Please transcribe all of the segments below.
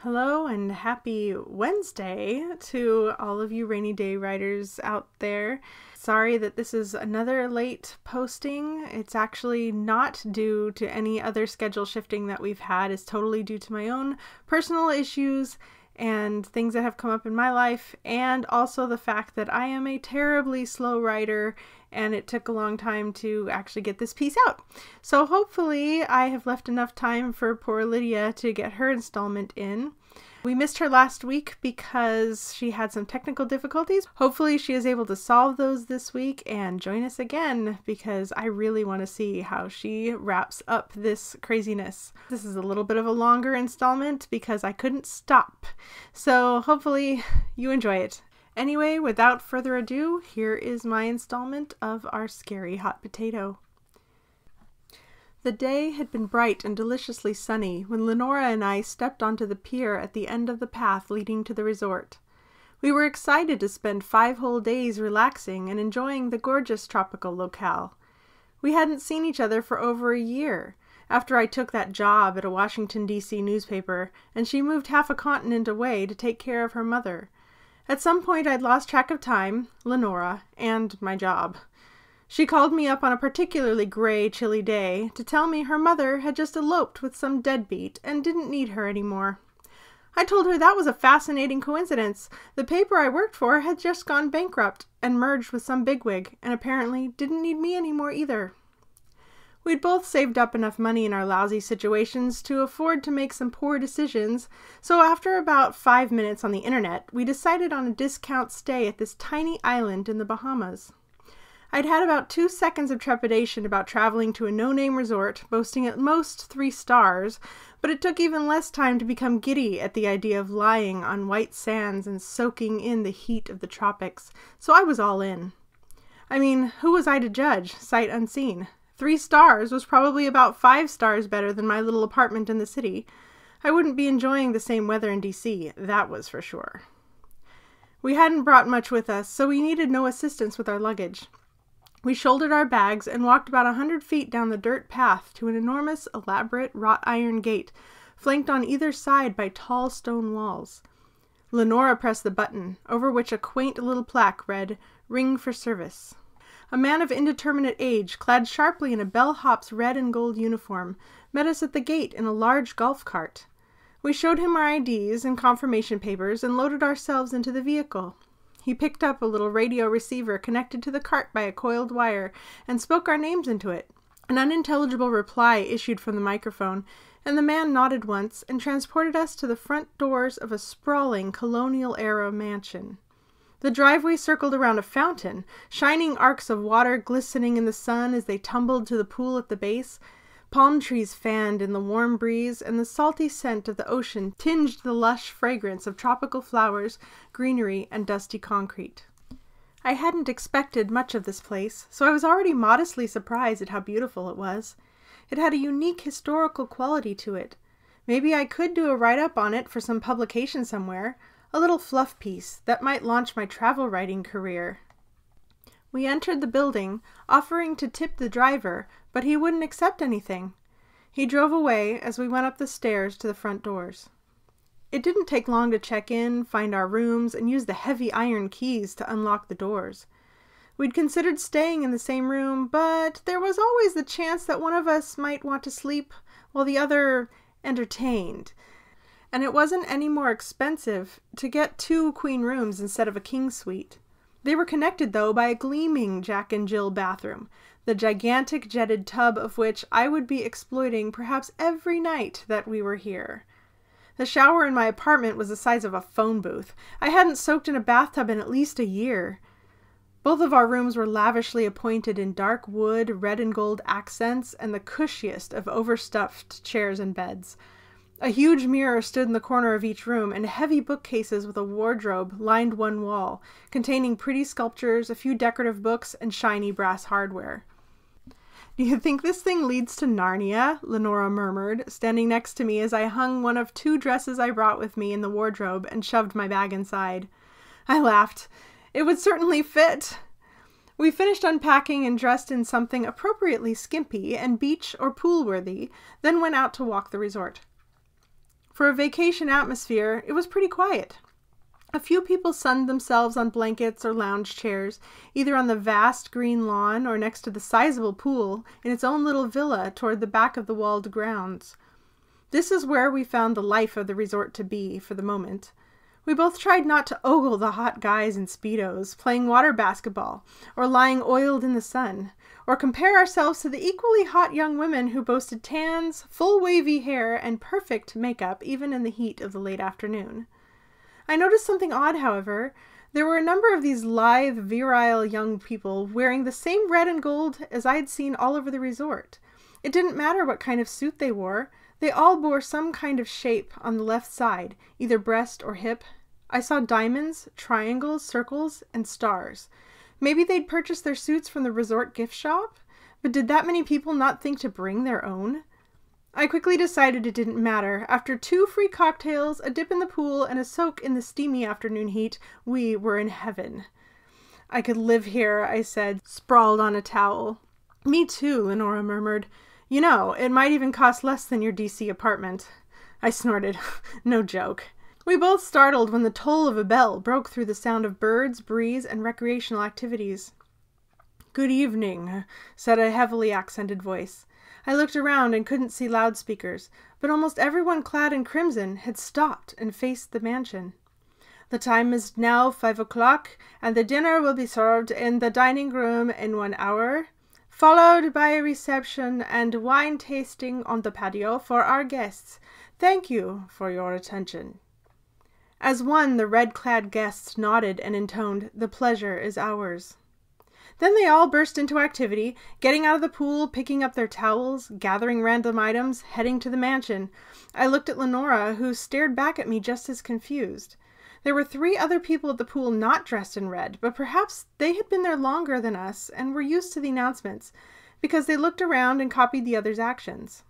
Hello and happy Wednesday to all of you rainy day writers out there. Sorry that this is another late posting. It's actually not due to any other schedule shifting that we've had. It's totally due to my own personal issues and things that have come up in my life, and also the fact that I am a terribly slow writer and it took a long time to actually get this piece out. So hopefully I have left enough time for poor Lydia to get her installment in. We missed her last week because she had some technical difficulties. Hopefully she is able to solve those this week and join us again, because I really want to see how she wraps up this craziness. This is a little bit of a longer installment because I couldn't stop. So hopefully you enjoy it. Anyway, without further ado, here is my installment of our scary hot potato. The day had been bright and deliciously sunny when Lenora and I stepped onto the pier at the end of the path leading to the resort. We were excited to spend 5 whole days relaxing and enjoying the gorgeous tropical locale. We hadn't seen each other for over a year, after I took that job at a Washington, D.C. newspaper, and she moved half a continent away to take care of her mother. At some point I'd lost track of time, Lenora, and my job. She called me up on a particularly gray, chilly day to tell me her mother had just eloped with some deadbeat and didn't need her anymore. I told her that was a fascinating coincidence. The paper I worked for had just gone bankrupt and merged with some bigwig, and apparently didn't need me anymore either. We'd both saved up enough money in our lousy situations to afford to make some poor decisions, so after about 5 minutes on the internet, we decided on a discount stay at this tiny island in the Bahamas. I'd had about 2 seconds of trepidation about traveling to a no-name resort, boasting at most 3 stars, but it took even less time to become giddy at the idea of lying on white sands and soaking in the heat of the tropics, so I was all in. I mean, who was I to judge, sight unseen? 3 stars was probably about 5 stars better than my little apartment in the city. I wouldn't be enjoying the same weather in D.C., that was for sure. We hadn't brought much with us, so we needed no assistance with our luggage. We shouldered our bags and walked about 100 feet down the dirt path to an enormous, elaborate wrought iron gate, flanked on either side by tall stone walls. Lenora pressed the button, over which a quaint little plaque read, "Ring for service." A man of indeterminate age, clad sharply in a bellhop's red and gold uniform, met us at the gate in a large golf cart. We showed him our IDs and confirmation papers and loaded ourselves into the vehicle. He picked up a little radio receiver connected to the cart by a coiled wire and spoke our names into it. An unintelligible reply issued from the microphone, and the man nodded once and transported us to the front doors of a sprawling colonial-era mansion. The driveway circled around a fountain, shining arcs of water glistening in the sun as they tumbled to the pool at the base. Palm trees fanned in the warm breeze, and the salty scent of the ocean tinged the lush fragrance of tropical flowers, greenery, and dusty concrete. I hadn't expected much of this place, so I was already modestly surprised at how beautiful it was. It had a unique historical quality to it. Maybe I could do a write-up on it for some publication somewhere, a little fluff piece that might launch my travel writing career. We entered the building, offering to tip the driver, but he wouldn't accept anything. He drove away as we went up the stairs to the front doors. It didn't take long to check in, find our rooms, and use the heavy iron keys to unlock the doors. We'd considered staying in the same room, but there was always the chance that one of us might want to sleep while the other entertained. And it wasn't any more expensive to get 2 queen rooms instead of a king suite. They were connected, though, by a gleaming Jack and Jill bathroom, the gigantic jetted tub of which I would be exploiting perhaps every night that we were here. The shower in my apartment was the size of a phone booth. I hadn't soaked in a bathtub in at least a year. Both of our rooms were lavishly appointed in dark wood, red and gold accents, and the cushiest of overstuffed chairs and beds. A huge mirror stood in the corner of each room, and heavy bookcases with a wardrobe lined one wall, containing pretty sculptures, a few decorative books, and shiny brass hardware. "Do you think this thing leads to Narnia?" Lenora murmured, standing next to me as I hung one of 2 dresses I brought with me in the wardrobe and shoved my bag inside. I laughed. It would certainly fit. We finished unpacking and dressed in something appropriately skimpy and beach or pool-worthy, then went out to walk the resort. For a vacation atmosphere, it was pretty quiet. A few people sunned themselves on blankets or lounge chairs, either on the vast green lawn or next to the sizable pool in its own little villa toward the back of the walled grounds. This is where we found the life of the resort to be, for the moment. We both tried not to ogle the hot guys in Speedos, playing water basketball, or lying oiled in the sun, or compare ourselves to the equally hot young women who boasted tans, full wavy hair, and perfect makeup even in the heat of the late afternoon. I noticed something odd, however. There were a number of these lithe, virile young people wearing the same red and gold as I had seen all over the resort. It didn't matter what kind of suit they wore. They all bore some kind of shape on the left side, either breast or hip. I saw diamonds, triangles, circles, and stars. Maybe they'd purchased their suits from the resort gift shop? But did that many people not think to bring their own? I quickly decided it didn't matter. After 2 free cocktails, a dip in the pool, and a soak in the steamy afternoon heat, we were in heaven. I could live here, I said, sprawled on a towel. Me too, Lenora murmured. You know, it might even cost less than your DC apartment. I snorted. No joke. We both startled when the toll of a bell broke through the sound of birds, breeze, and recreational activities. Good evening, said a heavily accented voice. I looked around and couldn't see loudspeakers, but almost everyone clad in crimson had stopped and faced the mansion. The time is now 5 o'clock, and the dinner will be served in the dining room in 1 hour, followed by a reception and wine tasting on the patio for our guests. Thank you for your attention. As one, the red-clad guests nodded and intoned, "The pleasure is ours." Then they all burst into activity, getting out of the pool, picking up their towels, gathering random items, heading to the mansion. I looked at Lenora, who stared back at me just as confused. There were 3 other people at the pool not dressed in red, but perhaps they had been there longer than us and were used to the announcements, because they looked around and copied the others' actions.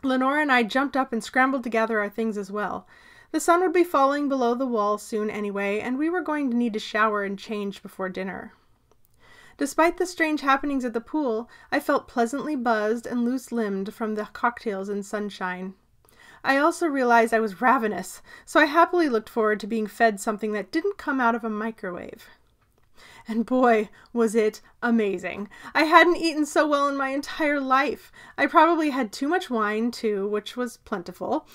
Lenora and I jumped up and scrambled to gather our things as well. The sun would be falling below the wall soon anyway, and we were going to need to shower and change before dinner. Despite the strange happenings at the pool, I felt pleasantly buzzed and loose-limbed from the cocktails and sunshine. I also realized I was ravenous, so I happily looked forward to being fed something that didn't come out of a microwave. And boy, was it amazing. I hadn't eaten so well in my entire life. I probably had too much wine, too, which was plentiful.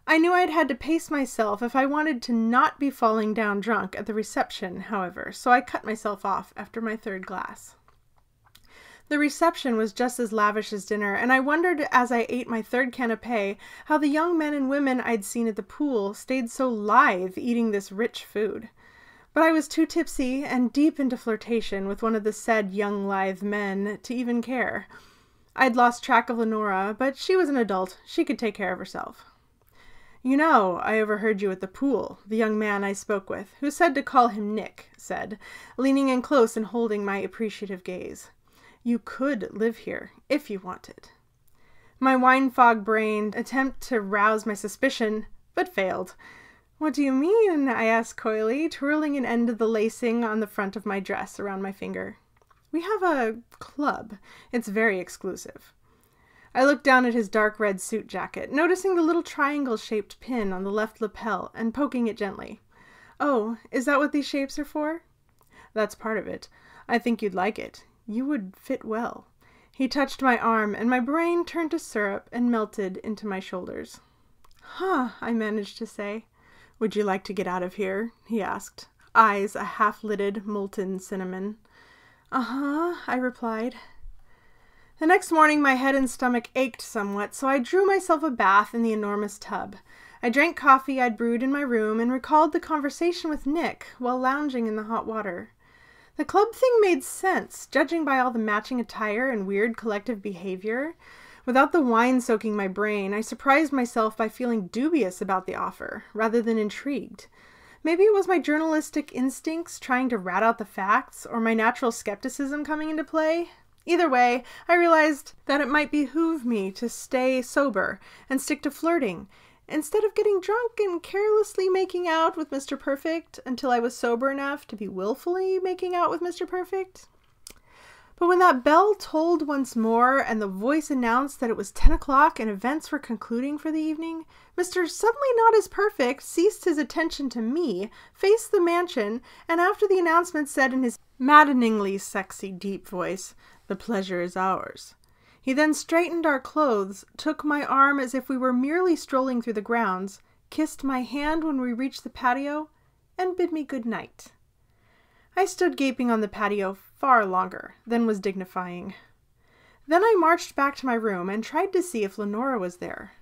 I knew I'd had to pace myself if I wanted to not be falling down drunk at the reception, however, so I cut myself off after my 3rd glass. The reception was just as lavish as dinner, and I wondered as I ate my 3rd canapé how the young men and women I'd seen at the pool stayed so lithe eating this rich food. But I was too tipsy and deep into flirtation with one of the said young lithe men to even care. I'd lost track of Lenora, but she was an adult. She could take care of herself. You know, I overheard you at the pool, the young man I spoke with, who said to call him Nick, said, leaning in close and holding my appreciative gaze. You could live here, if you wanted. My wine-fog brain attempted to rouse my suspicion, but failed. What do you mean? I asked coyly, twirling an end of the lacing on the front of my dress around my finger. We have a club. It's very exclusive. I looked down at his dark red suit jacket, noticing the little triangle-shaped pin on the left lapel and poking it gently. Oh, is that what these shapes are for? That's part of it. I think you'd like it. You would fit well. He touched my arm, and my brain turned to syrup and melted into my shoulders. Huh, I managed to say. Would you like to get out of here? He asked, eyes a half-lidded molten cinnamon. Uh-huh, I replied. The next morning my head and stomach ached somewhat, so I drew myself a bath in the enormous tub. I drank coffee I'd brewed in my room and recalled the conversation with Nick while lounging in the hot water. The club thing made sense, judging by all the matching attire and weird collective behavior. Without the wine soaking my brain, I surprised myself by feeling dubious about the offer, rather than intrigued. Maybe it was my journalistic instincts trying to rat out the facts, or my natural skepticism coming into play. Either way, I realized that it might behoove me to stay sober and stick to flirting, instead of getting drunk and carelessly making out with Mr. Perfect until I was sober enough to be willfully making out with Mr. Perfect. But when that bell tolled once more and the voice announced that it was 10 o'clock and events were concluding for the evening, Mr. Suddenly Not As Perfect ceased his attention to me, faced the mansion, and after the announcement said in his maddeningly sexy deep voice, "The pleasure is ours." He then straightened our clothes, took my arm as if we were merely strolling through the grounds, kissed my hand when we reached the patio, and bid me good night. I stood gaping on the patio far longer than was dignifying. Then I marched back to my room and tried to see if Lenora was there.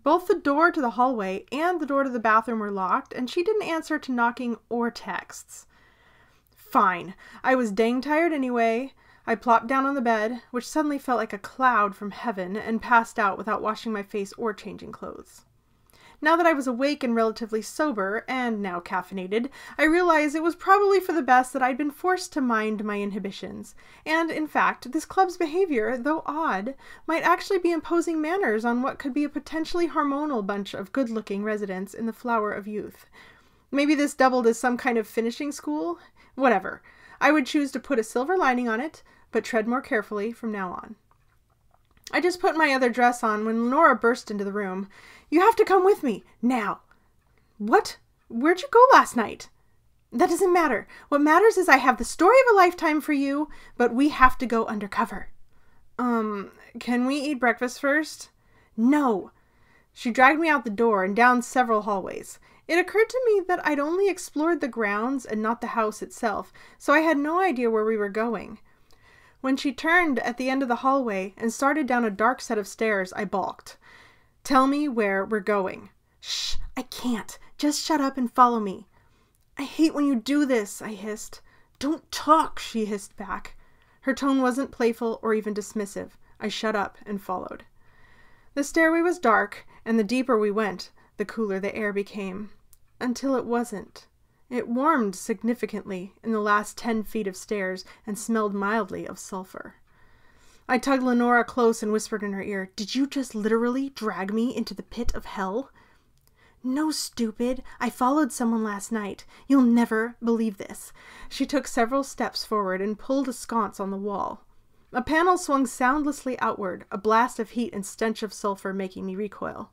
Both the door to the hallway and the door to the bathroom were locked, and she didn't answer to knocking or texts. Fine. I was dang tired anyway. I plopped down on the bed, which suddenly felt like a cloud from heaven, and passed out without washing my face or changing clothes. Now that I was awake and relatively sober, and now caffeinated, I realized it was probably for the best that I'd been forced to mind my inhibitions. And, in fact, this club's behavior, though odd, might actually be imposing manners on what could be a potentially hormonal bunch of good-looking residents in the flower of youth. Maybe this doubled as some kind of finishing school? Whatever. I would choose to put a silver lining on it, but tread more carefully from now on. I just put my other dress on when Lenora burst into the room. "You have to come with me, now." "What? Where'd you go last night?" "That doesn't matter. What matters is I have the story of a lifetime for you, but we have to go undercover." Can we eat breakfast first?" "No." She dragged me out the door and down several hallways. It occurred to me that I'd only explored the grounds and not the house itself, so I had no idea where we were going. When she turned at the end of the hallway and started down a dark set of stairs, I balked. "Tell me where we're going." "Shh, I can't. Just shut up and follow me." "I hate when you do this," I hissed. "Don't talk," she hissed back. Her tone wasn't playful or even dismissive. I shut up and followed. The stairway was dark, and the deeper we went, the cooler the air became. Until it wasn't. It warmed significantly in the last 10 feet of stairs and smelled mildly of sulfur. I tugged Lenora close and whispered in her ear, "Did you just literally drag me into the pit of hell?" "No, stupid. I followed someone last night. You'll never believe this." She took several steps forward and pulled a sconce on the wall. A panel swung soundlessly outward, a blast of heat and stench of sulfur making me recoil.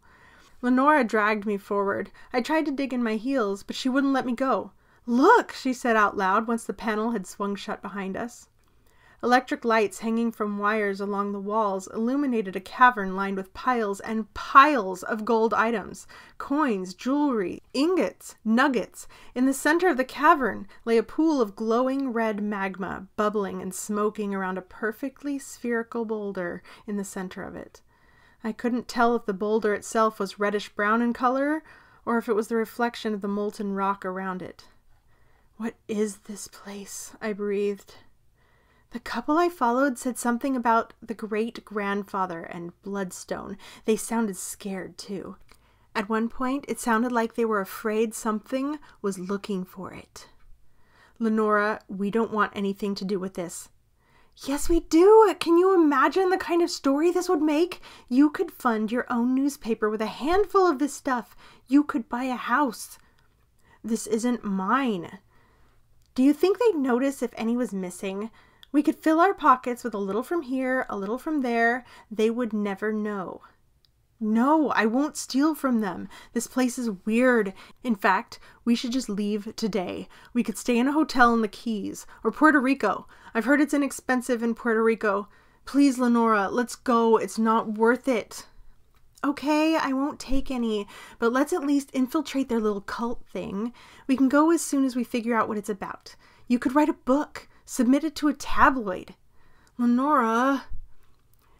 Lenora dragged me forward. I tried to dig in my heels, but she wouldn't let me go. "Look," she said out loud once the panel had swung shut behind us. Electric lights hanging from wires along the walls illuminated a cavern lined with piles and piles of gold items, coins, jewelry, ingots, nuggets. In the center of the cavern lay a pool of glowing red magma, bubbling and smoking around a perfectly spherical boulder in the center of it. I couldn't tell if the boulder itself was reddish-brown in color, or if it was the reflection of the molten rock around it. "What is this place?" I breathed. The couple I followed said something about the great-grandfather and bloodstone. They sounded scared, too. At one point, it sounded like they were afraid something was looking for it. "Lenora, we don't want anything to do with this." "Yes, we do. Can you imagine the kind of story this would make? You could fund your own newspaper with a handful of this stuff. You could buy a house." "This isn't mine." "Do you think they'd notice if any was missing? We could fill our pockets with a little from here, a little from there. They would never know." "No, I won't steal from them. This place is weird. In fact, we should just leave today. We could stay in a hotel in the Keys, or Puerto Rico. I've heard it's inexpensive in Puerto Rico. Please, Lenora, let's go. It's not worth it." "Okay, I won't take any, but let's at least infiltrate their little cult thing. We can go as soon as we figure out what it's about. You could write a book, submit it to a tabloid." "Lenora..."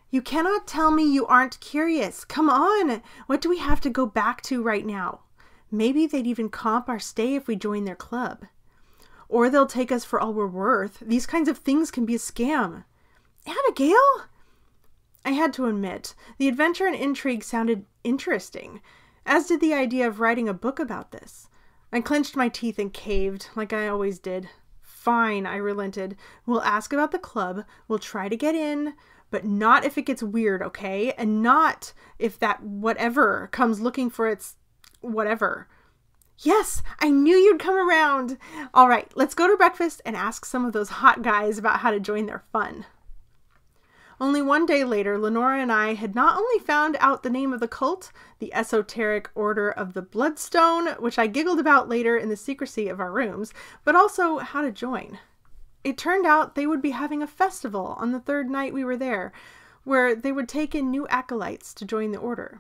"You cannot tell me you aren't curious. Come on. What do we have to go back to right now? Maybe they'd even comp our stay if we join their club. Or they'll take us for all we're worth. These kinds of things can be a scam." "Abigail?" I had to admit, the adventure and intrigue sounded interesting, as did the idea of writing a book about this. I clenched my teeth and caved, like I always did. "Fine," I relented. "We'll ask about the club. We'll try to get in. But not if it gets weird, okay? And not if that whatever comes looking for its whatever." "Yes, I knew you'd come around." "All right, let's go to breakfast and ask some of those hot guys about how to join their fun." Only one day later, Lenora and I had not only found out the name of the cult, the esoteric Order of the Bloodstone, which I giggled about later in the secrecy of our rooms, but also how to join. It turned out they would be having a festival on the third night we were there, where they would take in new acolytes to join the order.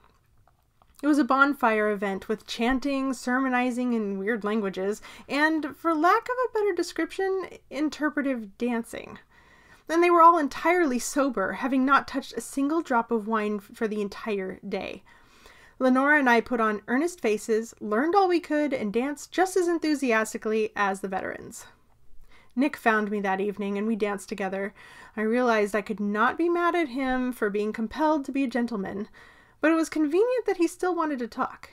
It was a bonfire event with chanting, sermonizing in weird languages, and, for lack of a better description, interpretive dancing. And they were all entirely sober, having not touched a single drop of wine for the entire day. Lenora and I put on earnest faces, learned all we could, and danced just as enthusiastically as the veterans. Nick found me that evening, and we danced together. I realized I could not be mad at him for being compelled to be a gentleman, but it was convenient that he still wanted to talk.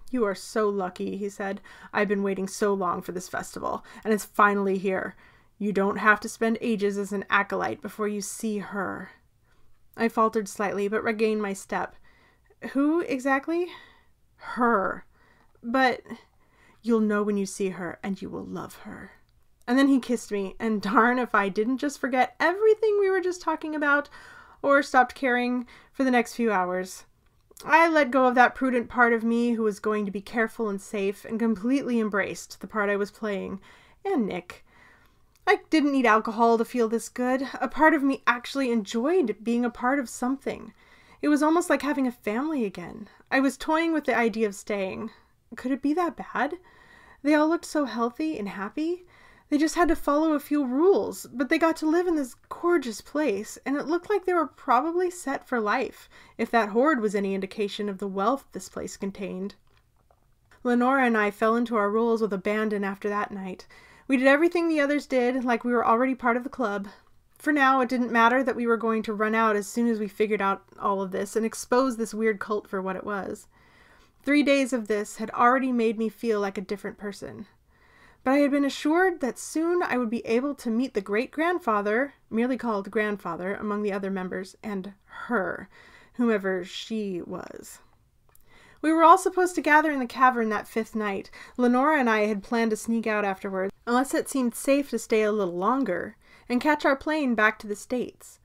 "You are so lucky," he said. "I've been waiting so long for this festival, and it's finally here. You don't have to spend ages as an acolyte before you see her." I faltered slightly, but regained my step. "Who exactly?" "Her. But you'll know when you see her, and you will love her." And then he kissed me, and darn if I didn't just forget everything we were just talking about, or stopped caring for the next few hours. I let go of that prudent part of me who was going to be careful and safe, and completely embraced the part I was playing, and Nick. I didn't need alcohol to feel this good. A part of me actually enjoyed being a part of something. It was almost like having a family again. I was toying with the idea of staying. Could it be that bad? They all looked so healthy and happy. They just had to follow a few rules, but they got to live in this gorgeous place, and it looked like they were probably set for life, if that hoard was any indication of the wealth this place contained. Lenora and I fell into our roles with abandon after that night. We did everything the others did, like we were already part of the club. For now, it didn't matter that we were going to run out as soon as we figured out all of this and expose this weird cult for what it was. 3 days of this had already made me feel like a different person. But I had been assured that soon I would be able to meet the great-grandfather, merely called grandfather among the other members, and her, whomever she was. We were all supposed to gather in the cavern that 5th night. Lenora and I had planned to sneak out afterwards, unless it seemed safe to stay a little longer, and catch our plane back to the States.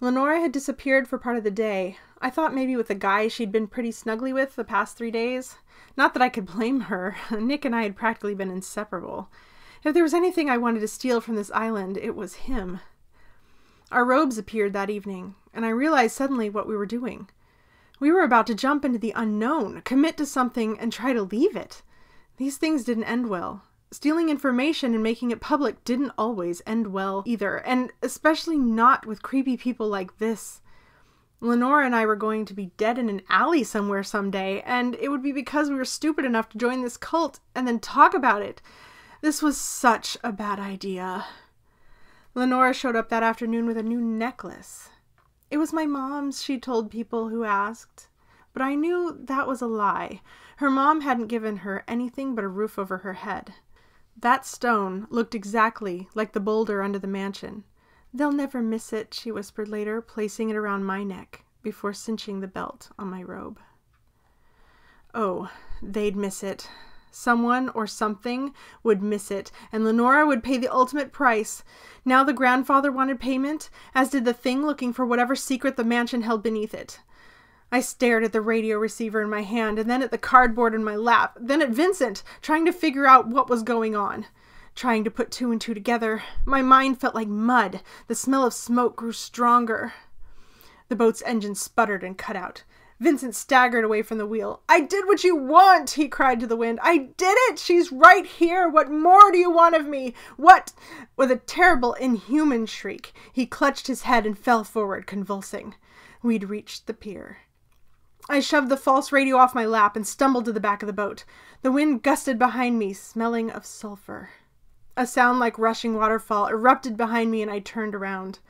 Lenora had disappeared for part of the day. I thought maybe with the guy she'd been pretty snugly with the past 3 days. Not that I could blame her. Nick and I had practically been inseparable. If there was anything I wanted to steal from this island, it was him. Our robes appeared that evening, and I realized suddenly what we were doing. We were about to jump into the unknown, commit to something, and try to leave it. These things didn't end well. Stealing information and making it public didn't always end well either, and especially not with creepy people like this. Lenora and I were going to be dead in an alley somewhere someday, and it would be because we were stupid enough to join this cult and then talk about it. This was such a bad idea. Lenora showed up that afternoon with a new necklace. It was my mom's, she told people who asked. But I knew that was a lie. Her mom hadn't given her anything but a roof over her head. That stone looked exactly like the boulder under the mansion. "They'll never miss it," she whispered later, placing it around my neck before cinching the belt on my robe. Oh, they'd miss it. Someone or something would miss it, and Lenora would pay the ultimate price. Now the grandfather wanted payment, as did the thing looking for whatever secret the mansion held beneath it. I stared at the radio receiver in my hand, and then at the cardboard in my lap, then at Vincent, trying to figure out what was going on. Trying to put 2 and 2 together. My mind felt like mud. The smell of smoke grew stronger. The boat's engine sputtered and cut out. Vincent staggered away from the wheel. "I did what you want!" he cried to the wind. "I did it! She's right here! What more do you want of me? What?" With a terrible, inhuman shriek, he clutched his head and fell forward, convulsing. We'd reached the pier. I shoved the false radio off my lap and stumbled to the back of the boat. The wind gusted behind me, smelling of sulfur. A sound like rushing waterfall erupted behind me, and I turned around.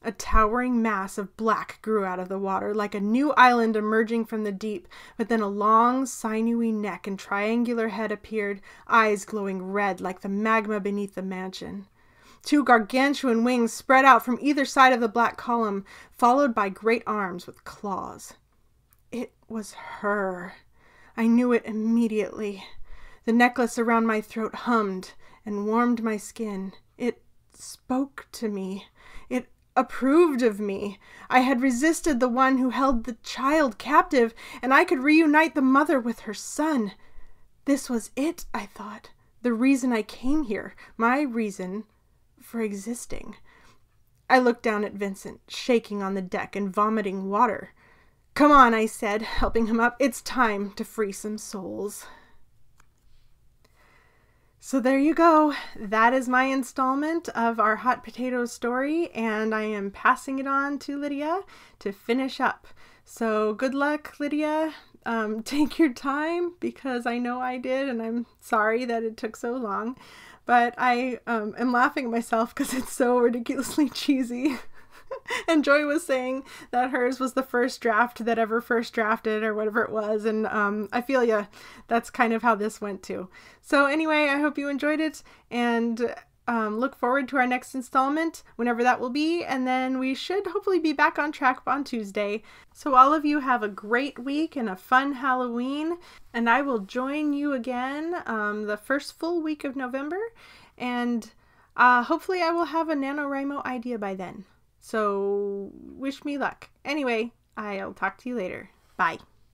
A towering mass of black grew out of the water, like a new island emerging from the deep, but then a long, sinewy neck and triangular head appeared, eyes glowing red like the magma beneath the mansion. 2 gargantuan wings spread out from either side of the black column, followed by great arms with claws. It was her. I knew it immediately. The necklace around my throat hummed and warmed my skin. It spoke to me. It approved of me. I had resisted the one who held the child captive, and I could reunite the mother with her son. This was it, I thought. The reason I came here. My reason for existing. I looked down at Vincent, shaking on the deck and vomiting water. "Come on," I said, helping him up. "It's time to free some souls." So there you go. That is my installment of our hot potato story, and I am passing it on to Lydia to finish up. So good luck, Lydia. Take your time, because I know I did, and I'm sorry that it took so long. But I am laughing at myself because it's so ridiculously cheesy. And Joy was saying that hers was the first draft that ever first drafted, or whatever it was. And I feel ya. That's kind of how this went too. So anyway, I hope you enjoyed it, and look forward to our next installment, whenever that will be. And then we should hopefully be back on track on Tuesday. So all of you have a great week and a fun Halloween. And I will join you again the first full week of November. And hopefully I will have a NaNoWriMo idea by then. So wish me luck. Anyway, I'll talk to you later. Bye.